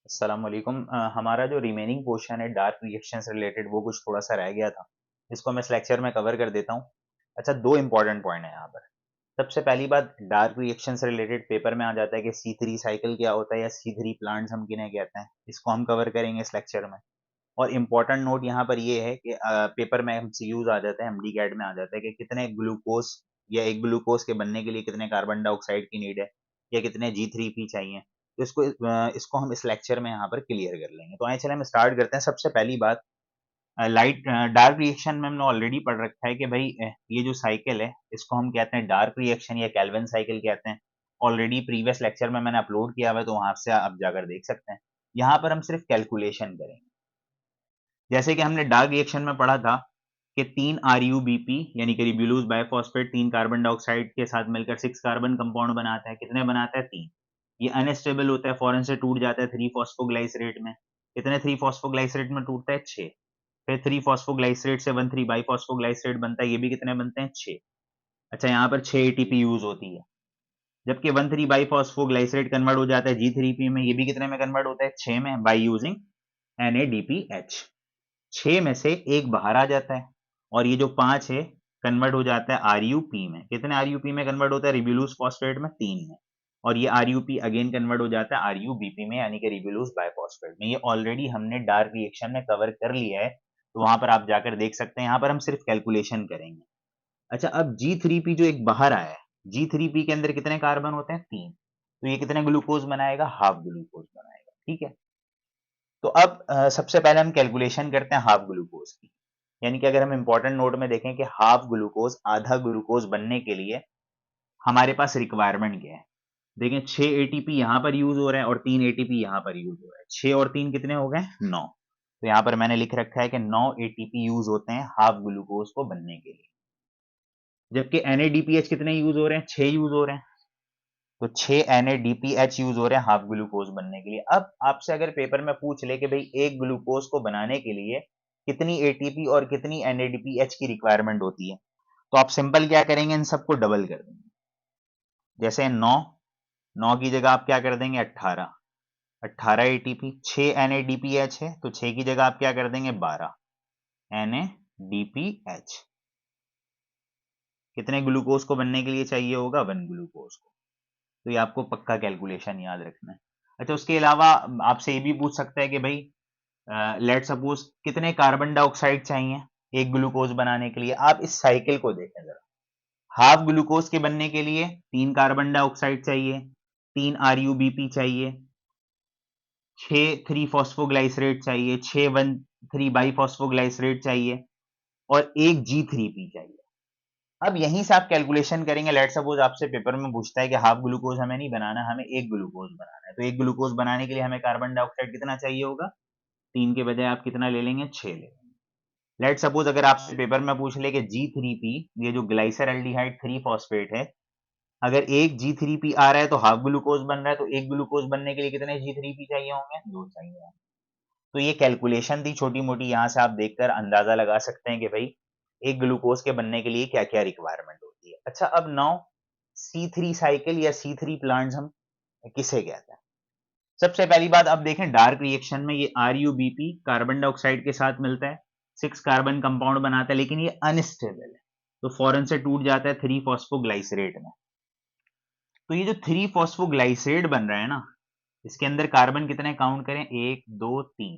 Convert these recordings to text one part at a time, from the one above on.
अस्सलाम वालेकुम। हमारा जो रिमेनिंग पोर्शन है डार्क रिएक्शन से रिलेटेड वो कुछ थोड़ा सा रह गया था, जिसको मैं इस लेक्चर में कवर कर देता हूँ। अच्छा, दो इंपॉर्टेंट पॉइंट है यहाँ पर। सबसे पहली बात, डार्क रिएक्शन से रिलेटेड पेपर में आ जाता है कि C3 साइकिल क्या होता है या C3 प्लांट्स हम किन्हें कहते हैं, इसको हम कवर करेंगे इस लेक्चर में। और इम्पोर्टेंट नोट यहाँ पर ये है कि पेपर में MCQs आ जाता है, MD कैट में आ जाता है कि कितने ग्लूकोज या एक ग्लूकोज के बनने के लिए कितने कार्बन डाइऑक्साइड की नीड है या कितने G3P चाहिए। तो इसको हम इस लेक्चर में यहाँ पर क्लियर कर लेंगे। तो आइए चले हम स्टार्ट करते हैं। सबसे पहली बात, लाइट डार्क रिएक्शन में हमने ऑलरेडी पढ़ रखा है कि भाई ये जो साइकिल है इसको हम कहते हैं डार्क रिएक्शन या कैल्विन साइकिल कहते हैं। ऑलरेडी प्रीवियस लेक्चर में मैंने अपलोड किया हुआ है, तो वहां से आप जाकर देख सकते हैं। यहाँ पर हम सिर्फ कैलकुलेशन करेंगे। जैसे कि हमने डार्क रिएक्शन में पढ़ा था कि 3 RuBP यानी कि रिब्यूलोज बाइफॉस्फेट 3 कार्बन डाइऑक्साइड के साथ मिलकर 6 कार्बन कंपाउंड बनाता है। कितने बनाता है? 3। ये अनस्टेबल होता है, फौरन से टूट जाता है 3 फॉस्फोग्लाइसरेट में। कितने 3 फॉस्फोग्लाइसरेट में टूटता है? 6। फिर 3 फॉस्फोग्लाइसरेट से 1 3 बाइफॉस्फोग्लाइसरेट बनता है, ये भी कितने बनते हैं? 6। अच्छा, यहाँ पर 6 ATP यूज होती है। जबकि 1 3 बाइफॉस्फोग्लाइसरेट कन्वर्ट हो जाता है G3P में, ये भी कितने में कन्वर्ट होता है? 6 में, बाई यूजिंग NADPH। 6 में से एक बाहर आ जाता है और ये जो 5 है कन्वर्ट हो जाता है RuP में। कितने RuP में कन्वर्ट होता है? रिब्यूलोज फॉस्फेट में, 3 में। और ये RuP अगेन कन्वर्ट हो जाता है RuBP में यानी कि रिब्यूलोज बाइफॉस्फेट में। ये ऑलरेडी हमने डार्क रिएक्शन में कवर कर लिया है, तो वहां पर आप जाकर देख सकते हैं। यहाँ पर हम सिर्फ कैलकुलेशन करेंगे। अच्छा, अब G3P जो एक बाहर आया है, G3P के अंदर कितने कार्बन होते हैं? 3। तो ये कितने ग्लूकोज बनाएगा? हाफ ग्लूकोज बनाएगा। ठीक है। तो अब सबसे पहले हम कैलकुलेशन करते हैं हाफ ग्लूकोज की। यानी कि अगर हम इंपॉर्टेंट नोट में देखें कि हाफ ग्लूकोज, आधा ग्लूकोज बनने के लिए हमारे पास रिक्वायरमेंट क्या है। देखें, 6 ATP यहाँ पर यूज हो रहे हैं और 3 ATP यहाँ पर यूज हो रहा है। 6 और 3 कितने हो गए? 9। तो यहाँ पर मैंने लिख रखा है कि 9 ATP यूज होते हैं हाफ ग्लूकोज को बनने के लिए। जबकि NADPH कितने यूज हो रहे हैं? 6 यूज हो रहे हैं। तो 6 NADPH यूज हो रहे हैं हाफ ग्लूकोज बनने के लिए। अब आपसे अगर पेपर में पूछ ले कि भाई एक ग्लूकोज को बनाने के लिए कितनी ATP और कितनी NADPH की रिक्वायरमेंट होती है, तो आप सिंपल क्या करेंगे? इन सबको डबल कर देंगे। जैसे 9, 9 की जगह आप क्या कर देंगे? 18। 18 ATP, 6 NADPH है तो 6 की जगह आप क्या कर देंगे? 12 NADPH। कितने ग्लूकोज को बनने के लिए चाहिए होगा? 1 ग्लूकोज को। तो ये आपको पक्का कैलकुलेशन याद रखना है। अच्छा, उसके अलावा आपसे ये भी पूछ सकता है कि भाई लेट सपोज कितने कार्बन डाइऑक्साइड चाहिए एक ग्लूकोज बनाने के लिए। आप इस साइकिल को देखें जरा। हाफ ग्लूकोज के बनने के लिए 3 कार्बन डाइऑक्साइड चाहिए, 3 RuBP चाहिए, 6 3 फॉस्फोग्लाइसरेट चाहिए, 6 1 3 बाइफॉस्फोग्लाइसरेट चाहिए और एक G3P चाहिए। अब यहीं से आप कैलकुलेशन करेंगे। लेट सपोज आपसे पेपर में पूछता है कि हाफ ग्लूकोज हमें नहीं बनाना, हमें एक ग्लूकोज बनाना है। तो एक ग्लूकोज बनाने के लिए हमें कार्बन डाइऑक्साइड कितना चाहिए होगा? 3 के बजाय आप कितना ले लेंगे? 6 ले लेंगे। लेट सपोज अगर आपसे पेपर में पूछ ले कि G3P, ये जो ग्लाइसरल्डिहाइड 3 फॉस्फेट है, अगर एक G3P आ रहा है तो हाफ ग्लूकोज बन रहा है, तो एक ग्लूकोज बनने के लिए कितने G3P चाहिए होंगे? 2 चाहिए होंगे। तो ये कैलकुलेशन थी छोटी मोटी, यहाँ से आप देखकर अंदाजा लगा सकते हैं कि भाई एक ग्लूकोज के बनने के लिए क्या क्या रिक्वायरमेंट होती है। अच्छा, अब नाउ C3 साइकिल या C3 प्लांट्स हम किसे कहते हैं? सबसे पहली बात, अब देखें डार्क रिएक्शन में ये RuBP कार्बन डाइऑक्साइड के साथ मिलता है, 6 कार्बन कंपाउंड बनाता है, लेकिन ये अनस्टेबल है, तो फौरन से टूट जाता है 3 फॉस्फोग्लाइसरेट में। तो ये जो 3 फॉस्फोग्लाइसरेट बन रहा है ना, इसके अंदर कार्बन कितने काउंट करें? 1 2 3।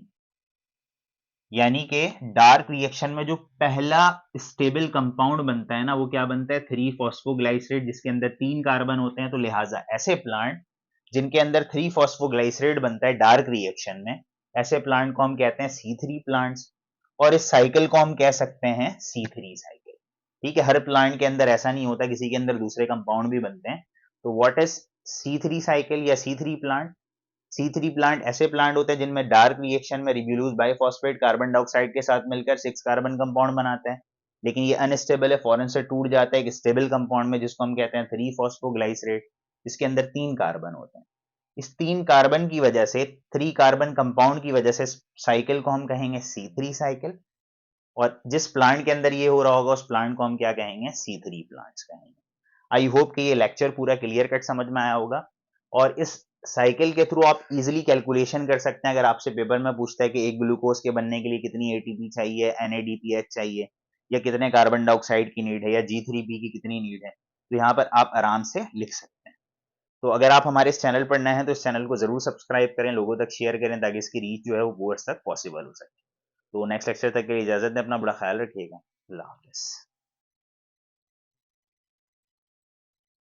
यानी कि डार्क रिएक्शन में जो पहला स्टेबल कंपाउंड बनता है ना, वो क्या बनता है? 3 फॉस्फोग्लाइसरेट, जिसके अंदर 3 कार्बन होते हैं। तो लिहाजा ऐसे प्लांट जिनके अंदर 3 फॉस्फोग्लाइसरेट बनता है डार्क रिएक्शन में, ऐसे प्लांट को हम कहते हैं C3 प्लांट्स। और इस साइकिल को हम कह सकते हैं C3 साइकिल। ठीक है, हर प्लांट के अंदर ऐसा नहीं होता, किसी के अंदर दूसरे कंपाउंड भी बनते हैं। तो व्हाट इज C3 साइकिल या C3 प्लांट? C3 प्लांट ऐसे प्लांट होते हैं जिनमें डार्क रिएक्शन में रिब्यूलोज बाइफॉस्फेट कार्बन डाइऑक्साइड के साथ मिलकर 6 कार्बन कंपाउंड बनाते हैं, लेकिन ये अनस्टेबल है, फौरन से टूट जाता है एक स्टेबल कंपाउंड में, जिसको हम कहते हैं 3 फॉस्फोग्लाइसरेट, जिसके अंदर 3 कार्बन होते हैं। इस 3 कार्बन की वजह से, 3 कार्बन कंपाउंड की वजह से साइकिल को हम कहेंगे C3 साइकिल। और जिस प्लांट के अंदर ये हो रहा होगा उस प्लांट को हम क्या कहेंगे? C3 प्लांट्स कहेंगे। आई होप कि ये लेक्चर पूरा क्लियर कट समझ में आया होगा। और इस साइकिल के थ्रू आप इजीली कैलकुलेशन कर सकते हैं। अगर आपसे पेपर में पूछता है कि एक ग्लूकोज के बनने के लिए कितनी एटीपी चाहिए, एनएडीपीएच चाहिए, या कितने कार्बन डाइऑक्साइड की नीड है, या जी3पी की कितनी नीड है, तो यहाँ पर आप आराम से लिख सकते हैं। तो अगर आप हमारे इस चैनल पर नए हैं तो इस चैनल को जरूर सब्सक्राइब करें, लोगों तक शेयर करें, ताकि इसकी रीच जो है वो व्यूअर्स तक पॉसिबल हो सके। तो नेक्स्ट लेक्चर तक के लिए इजाजत दें, अपना बड़ा ख्याल रखिएगा। अल्लाह हाफिज़।